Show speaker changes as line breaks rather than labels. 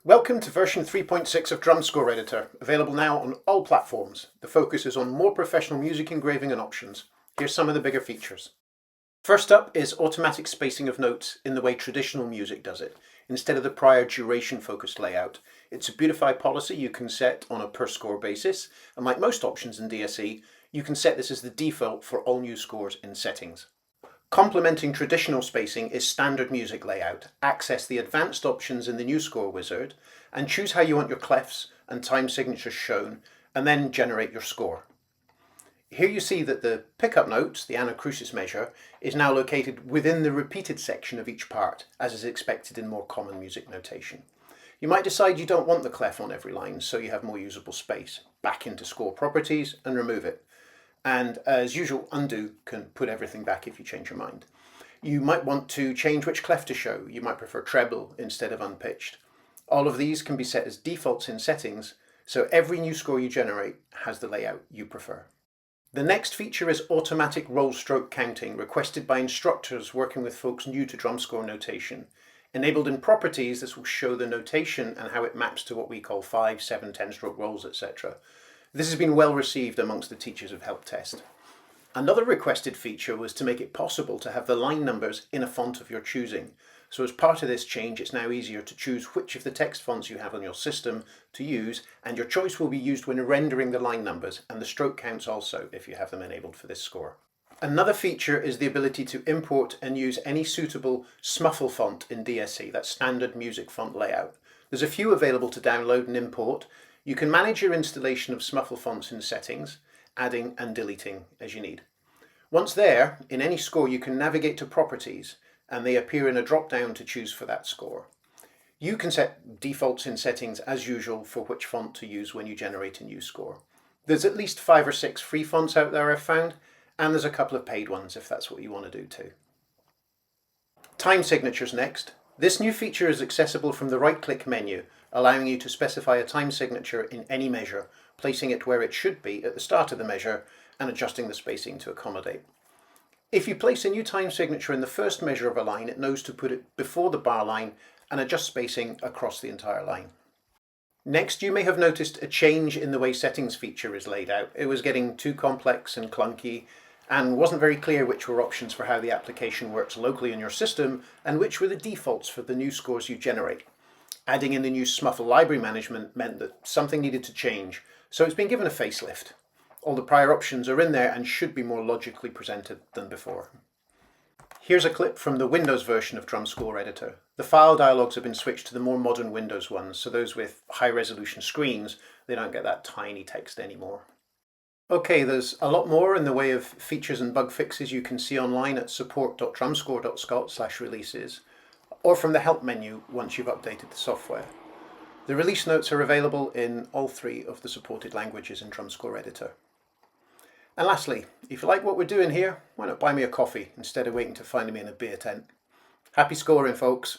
Welcome to version 3.6 of DrumScore Editor, available now on all platforms. The focus is on more professional music engraving and options. Here's some of the bigger features. First up is automatic spacing of notes in the way traditional music does it, instead of the prior duration-focused layout. It's a Beautify policy you can set on a per-score basis, and like most options in DSE, you can set this as the default for all new scores in Settings. Complementing traditional spacing is standard music layout. Access the advanced options in the new score wizard and choose how you want your clefs and time signatures shown, and then generate your score. Here you see that the pickup notes, the anacrusis measure, is now located within the repeated section of each part, as is expected in more common music notation. You might decide you don't want the clef on every line, so you have more usable space. Back into score properties and remove it. And as usual, undo can put everything back if you change your mind. You might want to change which clef to show. You might prefer treble instead of unpitched. All of these can be set as defaults in settings, so every new score you generate has the layout you prefer. The next feature is automatic roll stroke counting, requested by instructors working with folks new to drum score notation. Enabled in properties, this will show the notation and how it maps to what we call 5, 7, 10 stroke rolls, etc. This has been well received amongst the teachers of Help Test. Another requested feature was to make it possible to have the line numbers in a font of your choosing. So as part of this change, it's now easier to choose which of the text fonts you have on your system to use, and your choice will be used when rendering the line numbers and the stroke counts also if you have them enabled for this score. Another feature is the ability to import and use any suitable Smuffle font in DSE, that's standard music font layout. There's a few available to download and import. You can manage your installation of Smuffle fonts in settings, adding and deleting as you need. Once there, in any score you can navigate to properties and they appear in a drop-down to choose for that score. You can set defaults in settings as usual for which font to use when you generate a new score. There's at least 5 or 6 free fonts out there I've found, and there's a couple of paid ones if that's what you want to do too. Time signatures next. This new feature is accessible from the right-click menu, allowing you to specify a time signature in any measure, placing it where it should be at the start of the measure and adjusting the spacing to accommodate. If you place a new time signature in the first measure of a line, it knows to put it before the bar line and adjust spacing across the entire line. Next, you may have noticed a change in the way settings feature is laid out. It was getting too complex and clunky and wasn't very clear which were options for how the application works locally in your system and which were the defaults for the new scores you generate. Adding in the new Smuffle library management meant that something needed to change, so it's been given a facelift. All the prior options are in there and should be more logically presented than before. Here's a clip from the Windows version of DrumScore Editor. The file dialogues have been switched to the more modern Windows ones, so those with high-resolution screens, they don't get that tiny text anymore. Okay, there's a lot more in the way of features and bug fixes you can see online at support.drumscore.scot/releases, or from the help menu once you've updated the software. The release notes are available in all 3 of the supported languages in DrumScore Editor. And lastly, if you like what we're doing here, why not buy me a coffee instead of waiting to find me in a beer tent? Happy scoring, folks!